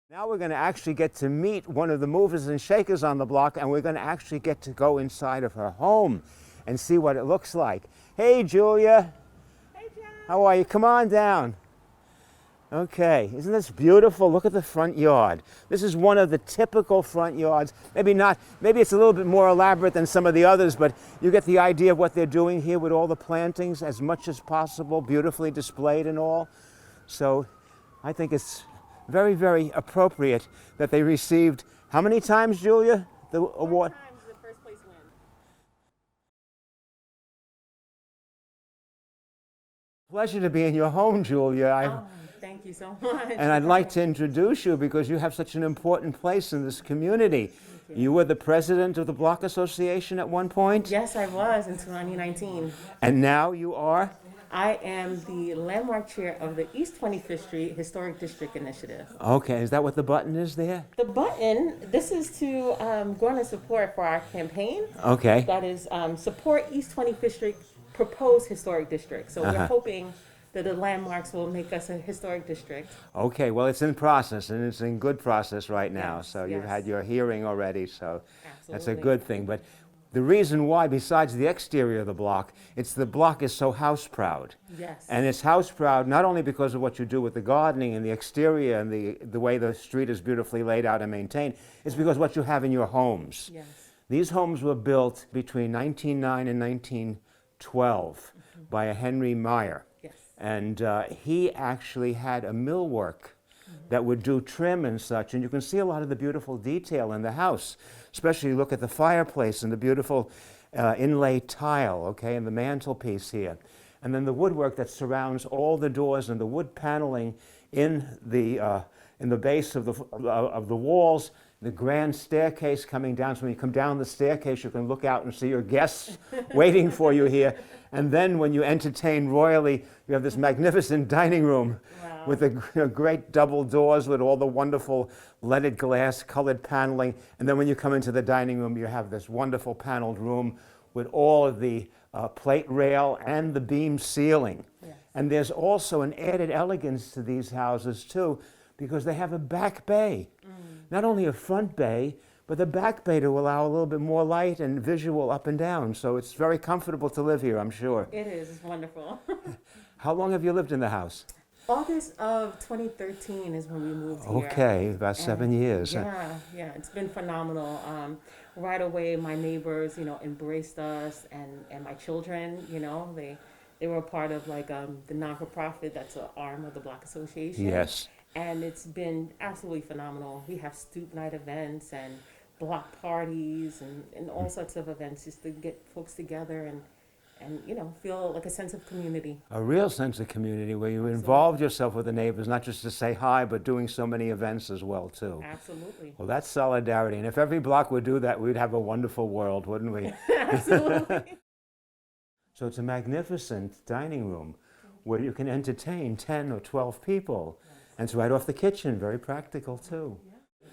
Now we're going to actually get to meet one of the movers and shakers on the block, and we're going to actually get to go inside of her home and see what it looks like. Hey, Julia. Hey, John. How are you? Come on down. Okay, isn't this beautiful? Look at the front yard. This is one of the typical front yards. Maybe not, maybe it's a little bit more elaborate than some of the others, but you get the idea of what they're doing here with all the plantings as much as possible, beautifully displayed and all. So I think it's very, very appropriate that they received, how many times, Julia, the award? 4 times the first place win. Pleasure to be in your home, Julia. Thank you so much. And I'd like to introduce you because you have such an important place in this community. You were the president of the Block Association at one point? Yes, I was in 2019. And now you are? I am the landmark chair of the East 25th Street Historic District Initiative. Okay, is that what the button is there? The button, this is to garner support for our campaign. Okay. That is support East 25th Street proposed historic district. So we're hoping that the landmarks will make us a historic district. Okay, well, it's in process, and it's in good process right now. Yes, So you've yes. had your hearing already, so that's a Absolutely. good thing. But the reason why, besides the exterior of the block, it's the block is so house proud. Yes. And it's house proud not only because of what you do with the gardening and the exterior and the way the street is beautifully laid out and maintained, it's because what you have in your homes. Yes. These homes were built between 1909 and 1912 by a Henry Meyer. Yes. And he actually had a millwork that would do trim and such, and you can see a lot of the beautiful detail in the house, especially look at the fireplace and the beautiful inlaid tile, okay, and the mantelpiece here. And then the woodwork that surrounds all the doors and the wood paneling in the base of the walls, the grand staircase coming down. So when you come down the staircase, you can look out and see your guests waiting for you here. And then when you entertain royally, you have this magnificent dining room with the great double doors with all the wonderful leaded glass colored paneling. And then when you come into the dining room, you have this wonderful paneled room with all of the plate rail and the beam ceiling. Yes. And there's also an added elegance to these houses too, because they have a back bay. Not only a front bay, but the back bay to allow a little bit more light and visual up and down. So it's very comfortable to live here, I'm sure. It is. It's wonderful. How long have you lived in the house? August of 2013 is when we moved here. Okay, about 7 years. Yeah, it's been phenomenal. Right away, my neighbors, embraced us, and my children, they were a part of the non-for-profit that's an arm of the Block Association. Yes. And it's been absolutely phenomenal. We have stoop night events and block parties and all sorts of events just to get folks together and feel like a sense of community. A real sense of community where you involved yourself with the neighbors, not just to say hi, but doing so many events as well, too. Absolutely. Well, that's solidarity. And if every block would do that, we'd have a wonderful world, wouldn't we? Absolutely. So it's a magnificent dining room where you can entertain 10 or 12 people. And it's right off the kitchen, very practical, too.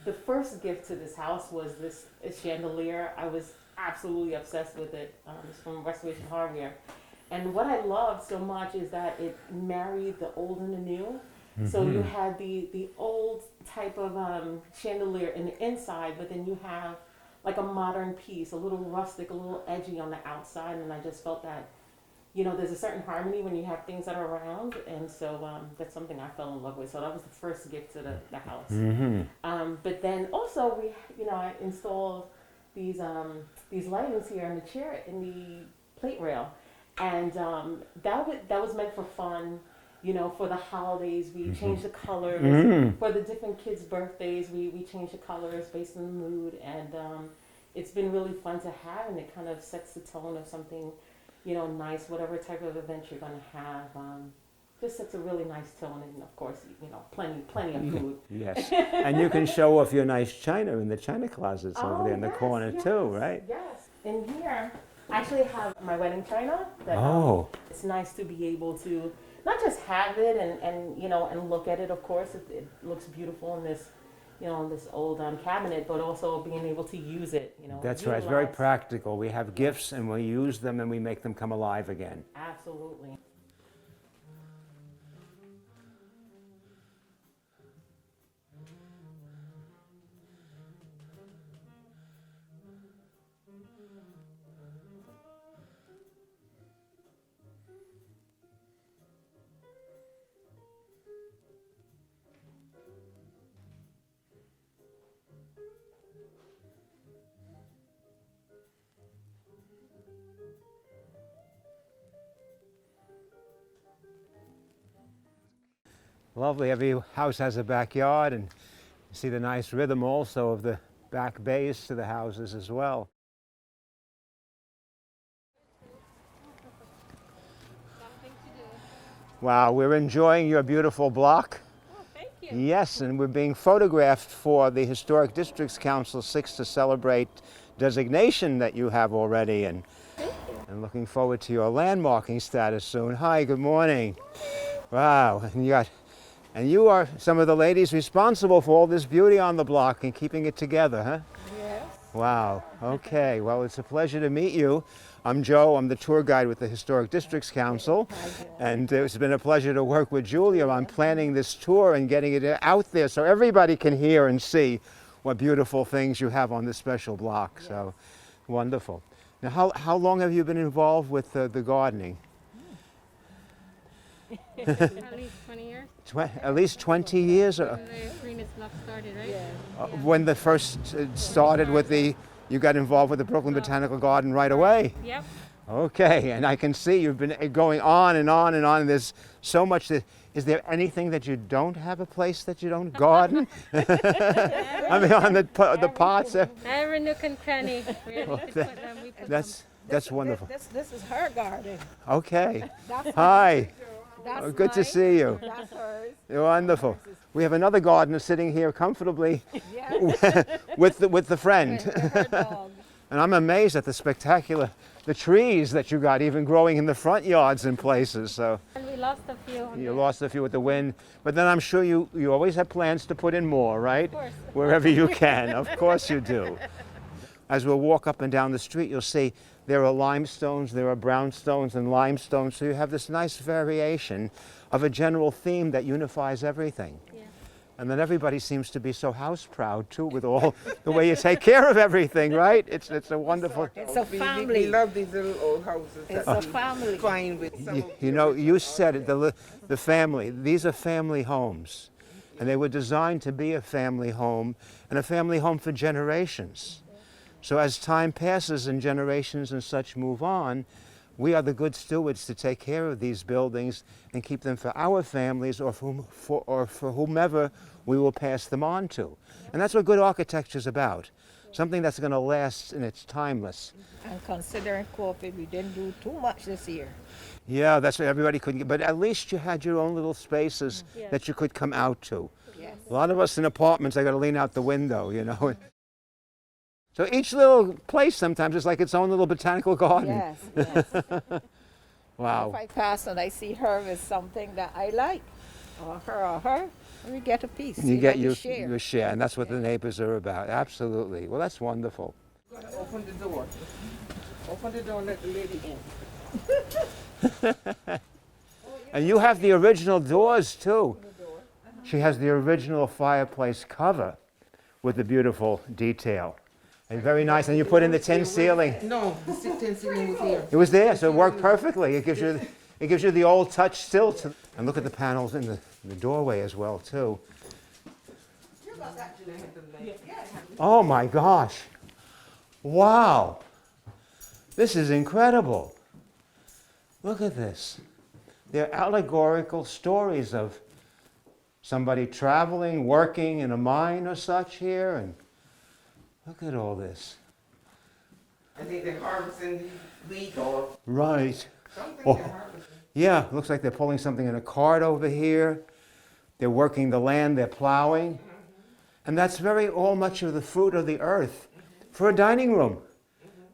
The first gift to this house was this chandelier. I was absolutely obsessed with it. It's from Restoration Hardware. And what I loved so much is that it married the old and the new. So you had the old type of chandelier in the inside, but then you have like a modern piece, a little rustic, a little edgy on the outside. And I just felt that, there's a certain harmony when you have things that are round. And so that's something I fell in love with. So that was the first gift to the house. But then also I installed these lightings here in the chair in the plate rail, and that was meant for fun, for the holidays. We changed the colors for the different kids' birthdays. We changed the colors based on the mood, and it's been really fun to have, and it kind of sets the tone of something, nice, whatever type of event you're going to have. Just sets a really nice tone, and of course, plenty of food. Yes, and you can show off your nice china in the china closets over there in the corner too, right? Yes. In here, I actually have my wedding china. That, it's nice to be able to not just have it and look at it. Of course, it looks beautiful in this, this old cabinet, but also being able to use it. That's right. It's very practical. We have gifts, and we use them, and we make them come alive again. Absolutely. Lovely. Every house has a backyard, and you see the nice rhythm also of the back bays to the houses as well. Wow, we're enjoying your beautiful block. Oh, thank you. Yes, and we're being photographed for the Historic Districts Council 6 to celebrate designation that you have already, and looking forward to your landmarking status soon. Hi, good morning. Wow, and you are some of the ladies responsible for all this beauty on the block and keeping it together, huh? Yes. Wow, okay, well, it's a pleasure to meet you. I'm Joe, I'm the tour guide with the Historic Districts Council, and it's been a pleasure to work with Julia on planning this tour and getting it out there so everybody can hear and see what beautiful things you have on this special block. Yes. So wonderful. Now, how long have you been involved with the gardening? At least 20 years. At least 20 years? When the Greenest Block started, right? Yeah. When the first started with you got involved with the Brooklyn Botanical Garden right away? Yep. Okay, and I can see you've been going on and on and on, and there's so much that, is there anything that you don't have a place that you don't garden? I mean, on the pots. Every nook and cranny. That's wonderful. This is her garden. Okay. That's Hi. That's Good to mine. see you. That's hers. Wonderful. We have another gardener sitting here comfortably Yeah. with the friend. Her dog. And I'm amazed at the trees that you got even growing in the front yards in places. So And we lost a few. you lost a few with the wind, but then I'm sure you always have plans to put in more, right? Of course. Wherever you can. Of course you do. As we'll walk up and down the street, you'll see there are limestones, there are brownstones and limestones, so you have this nice variation of a general theme that unifies everything. Yeah. And then everybody seems to be so house proud too, with all the way you take care of everything, right? It's a wonderful. It's a family. We love these little old houses. It's that a we family. find with some You know, you said it, the family. These are family homes, and they were designed to be a family home, and a family home for generations. So as time passes and generations and such move on, we are the good stewards to take care of these buildings and keep them for our families or for whomever we will pass them on to. And that's what good architecture is about. Something that's going to last and it's timeless. And considering COVID, we didn't do too much this year. Yeah, that's what everybody could get. But at least you had your own little spaces Yes. that you could come out to. Yes. A lot of us in apartments, I got to lean out the window, you know. So each little place sometimes is like its own little botanical garden. Yes, yes. Wow. If I pass and I see her with something that I like, or her, we get a piece. You get we your share. share, and that's what the neighbors are about. Absolutely. Well, that's wonderful. Gotta open the door. Open the door and let the lady in. And you have the original doors too. She has the original fireplace cover with the beautiful detail. And very nice. And you put in the tin ceiling. No, the tin ceiling was here. It was there, so it worked perfectly. It gives you the old touch still. And look at the panels in the doorway as well too. Oh my gosh. Wow. This is incredible. Look at this. They're allegorical stories of somebody traveling, working in a mine or such here, and look at all this. I think they're harvesting wheat or Right. something Oh. they're harvesting. Yeah, looks like they're pulling something in a cart over here. They're working the land, they're plowing. And that's all much of the fruit of the earth for a dining room.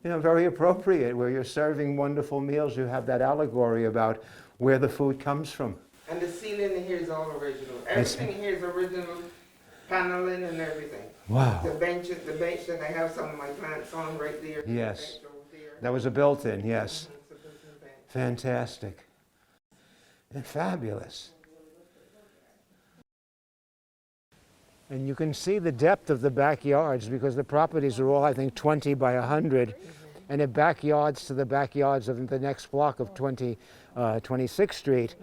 You know, very appropriate, where you're serving wonderful meals. You have that allegory about where the food comes from. And the ceiling in here is all original. Everything here is original, paneling and everything. Wow. The bench that I have some of my plants on right there. Yes. The bench over there. That was a built-in, yes. It's a built-in bench. Fantastic. And fabulous. And you can see the depth of the backyards because the properties are all, I think, 20 by 100. And they're backyards to the backyards of the next block of 26th Street.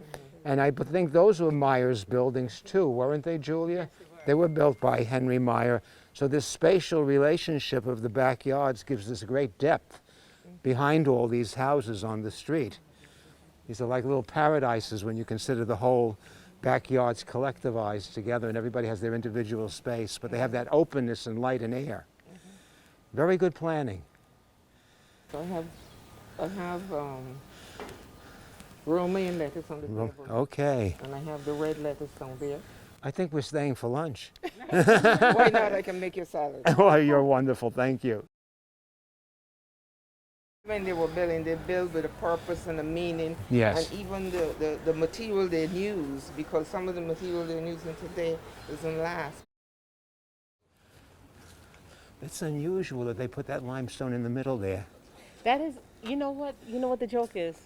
And I think those were Meyer's buildings too, weren't they, Julia? They were built by Henry Meyer. So this spatial relationship of the backyards gives this great depth behind all these houses on the street. These are like little paradises when you consider the whole backyards collectivized together and everybody has their individual space, but they have that openness and light and air. Very good planning. So I have romaine lettuce on the table. Okay. And I have the red lettuce down there. I think we're staying for lunch. Why not? I can make you salad. Oh, you're wonderful. Thank you. When they were building, they built with a purpose and a meaning. Yes. And even the material they use, because some of the material they're using today doesn't last. It's unusual that they put that limestone in the middle there. That is, you know what the joke is?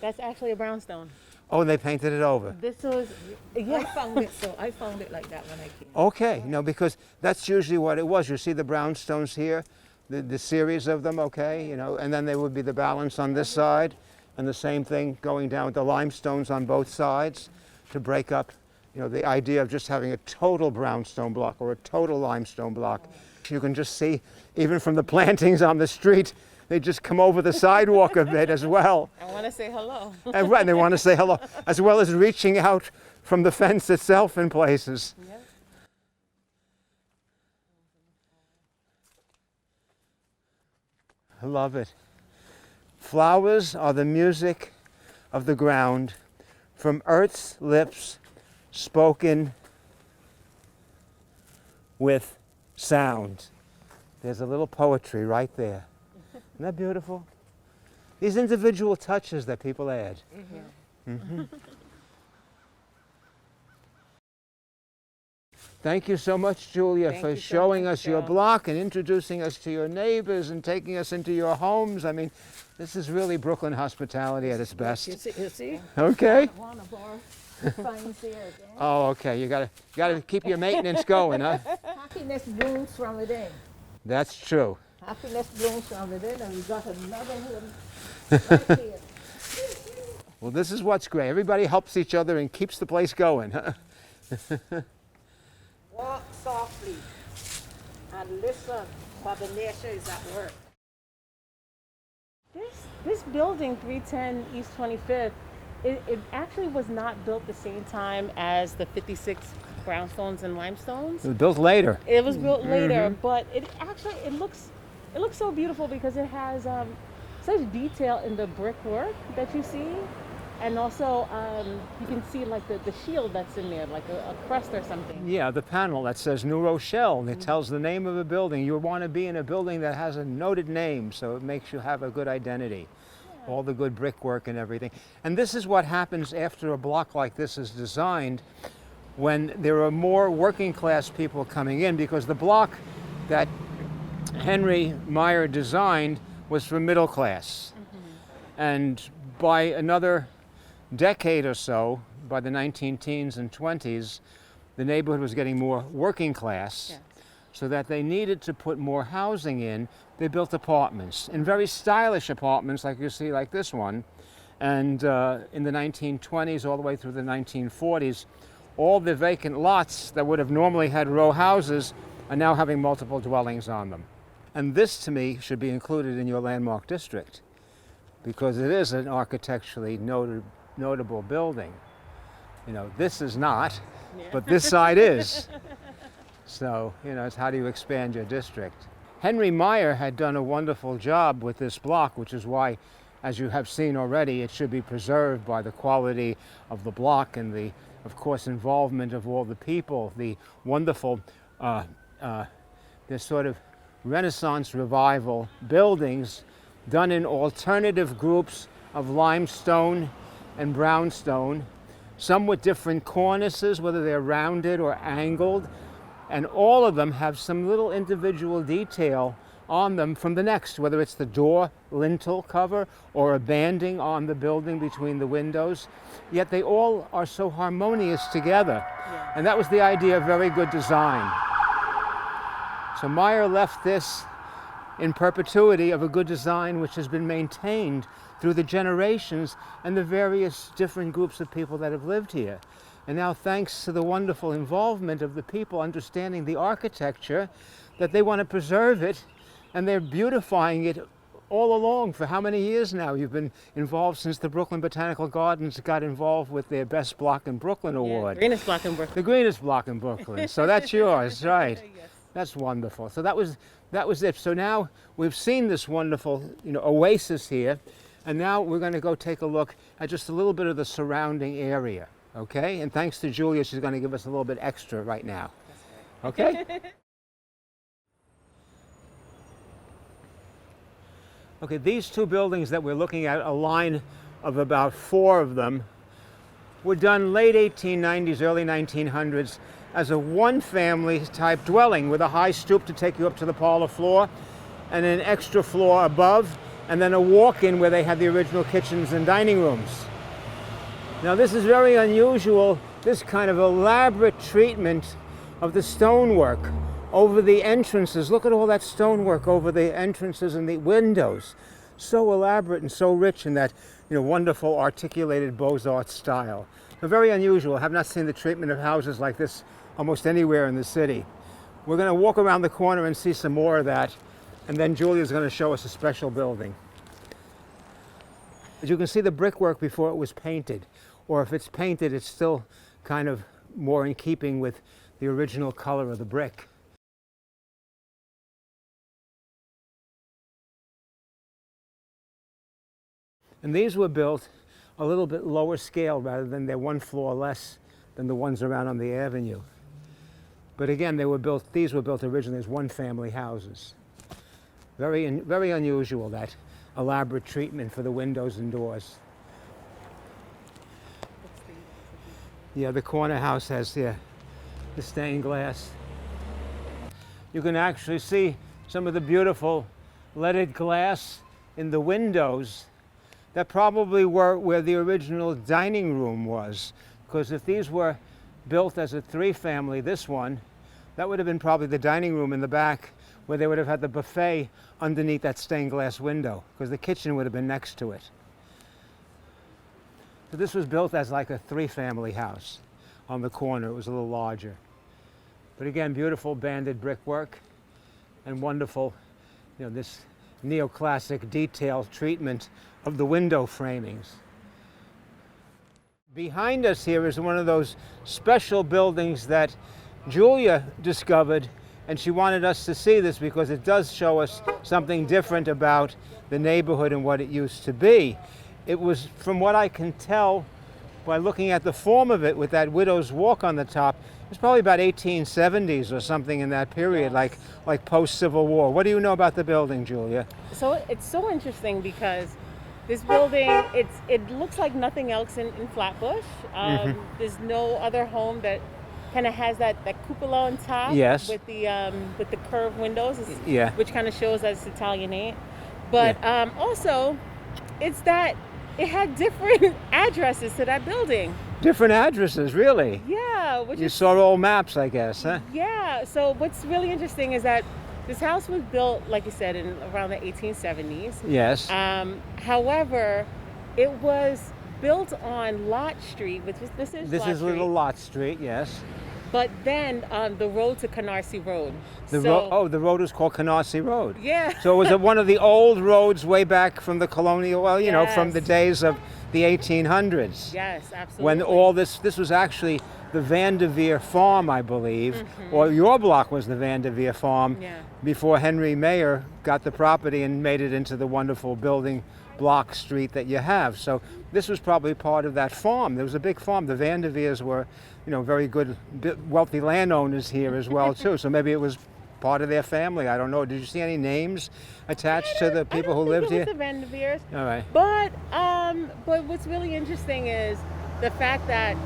That's actually a brownstone. Oh, and they painted it over. This was, I yeah. found it so. I found it like that when I came. Okay, no, because that's usually what it was. You see the brownstones here, the series of them, okay, you know, and then there would be the balance on this side, and the same thing going down with the limestones on both sides to break up, you know, the idea of just having a total brownstone block or a total limestone block. You can just see, even from the plantings on the street, they just come over the sidewalk a bit as well. I want to say hello. And right, they want to say hello, as well as reaching out from the fence itself in places. Yep. I love it. Flowers are the music of the ground, from earth's lips, spoken with sound. There's a little poetry right there. Isn't that beautiful? These individual touches that people add. Thank you so much, Julia, Thank for you so showing much, us your Joe. block and introducing us to your neighbors and taking us into your homes. I mean, this is really Brooklyn hospitality at its best. You see? Okay. One of our finds here again. Oh, okay. You gotta keep your maintenance going, huh? Happiness blooms from within. That's true. Happiness blooms from within, and we got another one right here. Well, this is what's great. Everybody helps each other and keeps the place going. Walk softly and listen, Mother Nature is at work. This building, 310 East 25th, it actually was not built the same time as the 56 brownstones and limestones. It was built later. It was built later, but it looks so beautiful because it has such detail in the brickwork that you see, and also you can see like the shield that's in there, like a crest or something. Yeah, the panel that says New Rochelle, and it tells the name of a building. You want to be in a building that has a noted name, so it makes you have a good identity. All the good brickwork and everything. And this is what happens after a block like this is designed, when there are more working class people coming in, because the block that Henry Meyer designed was for middle class. And by another decade or so, by the 19-teens and 20s, the neighborhood was getting more working class. Yes. So that they needed to put more housing in. They built apartments, and very stylish apartments like you see, like this one. And in the 1920s all the way through the 1940s, all the vacant lots that would have normally had row houses are now having multiple dwellings on them. And this, to me, should be included in your landmark district, because it is an architecturally notable building. You know, this is not, but this side is. So, you know, it's how do you expand your district? Henry Meyer had done a wonderful job with this block, which is why, as you have seen already, it should be preserved by the quality of the block and the, of course, involvement of all the people, the wonderful, this sort of Renaissance revival buildings done in alternative groups of limestone and brownstone, some with different cornices, whether they're rounded or angled, and all of them have some little individual detail on them from the next, whether it's the door lintel cover or a banding on the building between the windows, yet they all are so harmonious together. Yeah. And that was the idea of very good design. So Meyer left this in perpetuity of a good design which has been maintained through the generations and the various different groups of people that have lived here. And now, thanks to the wonderful involvement of the people understanding the architecture, that they want to preserve it, and they're beautifying it all along. For how many years now? You've been involved since the Brooklyn Botanical Gardens got involved with their Best Block in Brooklyn award. Greenest Block in Brooklyn. The Greenest Block in Brooklyn. So that's yours, right? Yes. That's wonderful. So that was it. So now we've seen this wonderful, oasis here, and now we're going to go take a look at just a little bit of the surrounding area. Okay? And thanks to Julia, she's going to give us a little bit extra right now. Okay? Okay, these two buildings that we're looking at, a line of about 4 of them, were done late 1890s, early 1900s as a one-family type dwelling with a high stoop to take you up to the parlor floor and an extra floor above, and then a walk-in where they had the original kitchens and dining rooms. Now this is very unusual, this kind of elaborate treatment of the stonework over the entrances. Look at all that stonework over the entrances and the windows. So elaborate and so rich in that wonderful articulated Beaux-Arts style. So very unusual. I have not seen the treatment of houses like this almost anywhere in the city. We're going to walk around the corner and see some more of that, and then Julia's going to show us a special building. As you can see the brickwork before it was painted, or if it's painted, it's still kind of more in keeping with the original color of the brick. And these were built a little bit lower scale rather than they're 1 floor less than the ones around on the avenue. But again, these were built originally as one-family houses. Very unusual, that elaborate treatment for the windows and doors. Yeah, the corner house has the stained glass. You can actually see some of the beautiful leaded glass in the windows that probably were where the original dining room was. Because if these were built as a 3-family, this one, that would have been probably the dining room in the back, where they would have had the buffet underneath that stained glass window, because the kitchen would have been next to it. So this was built as like a 3-family house. On the corner, it was a little larger. But again, beautiful banded brickwork and wonderful, this neoclassic detailed treatment of the window framings. Behind us here is one of those special buildings that Julia discovered, and she wanted us to see this because it does show us something different about the neighborhood and what it used to be. It was, from what I can tell by looking at the form of it with that Widow's Walk on the top, it was probably about 1870s or something in that period, Yes. like post-Civil War. What do you know about the building, Julia? So it's so interesting because this building, it looks like nothing else in Flatbush. There's no other home that kind of has that cupola on top. Yes. With the curved windows, Yeah. which kind of shows that it's Italianate. But also, it's that it had different addresses to that building. Different addresses, really? Yeah. Which You is saw old maps, I guess, huh? Yeah, so what's really interesting is that this house was built, like you said, in around the 1870s. Yes. However, it was built on Lot Street, which is This Lot is Street, Little Lot Street, yes. but then the road to Canarsie Road. The road was called Canarsie Road. Yeah. So was it one of the old roads way back from the colonial, from the Yes. days of the 1800s? Yes, absolutely. When all this was actually the Vanderveer Farm, I believe, or your block was the Vanderveer Farm, Yeah. before Henry Mayer got the property and made it into the wonderful building block street that you have. So this was probably part of that farm. There was a big farm. The Vanderveers were, very good, wealthy landowners here as well too. So maybe it was part of their family. I don't know. Did you see any names attached to the people who lived here? I don't think it was the Vanderveers. All right. But what's really interesting is the fact that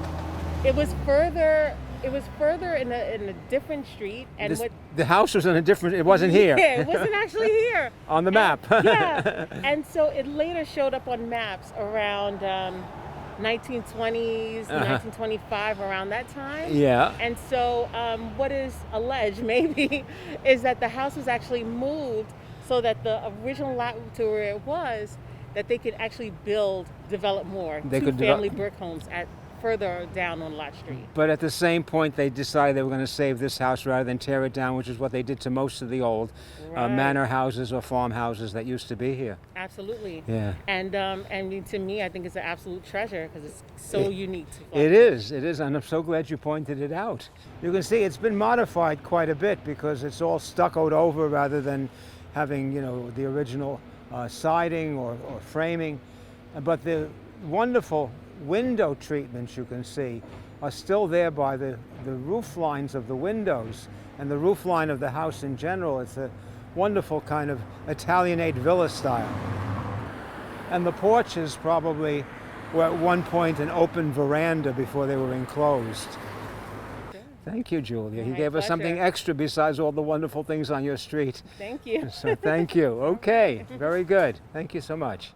it was further in a different street, and The house was in a different. It wasn't here. Yeah, it wasn't actually here On the map. Yeah, and so it later showed up on maps around 1920s, 1925, around that time. Yeah. And so what is alleged maybe is that the house was actually moved so that the original lot to where it was, that they could actually develop more They could two-family brick homes further down on Lot Street. But at the same point, they decided they were going to save this house rather than tear it down, which is what they did to most of the old Right. manor houses or farmhouses that used to be here. Absolutely. Yeah. And to me, I think it's an absolute treasure because it's so unique to Florida. It is, and I'm so glad you pointed it out. You can see it's been modified quite a bit because it's all stuccoed over rather than having, the original siding or framing. But the wonderful window treatments you can see are still there by the roof lines of the windows and the roof line of the house in general. It's a wonderful kind of Italianate villa style. And the porches probably were at one point an open veranda before they were enclosed. Thank you, Julia. You My gave us something pleasure. extra besides all the wonderful things on your street. Thank you. So thank you. Okay, very good. Thank you so much.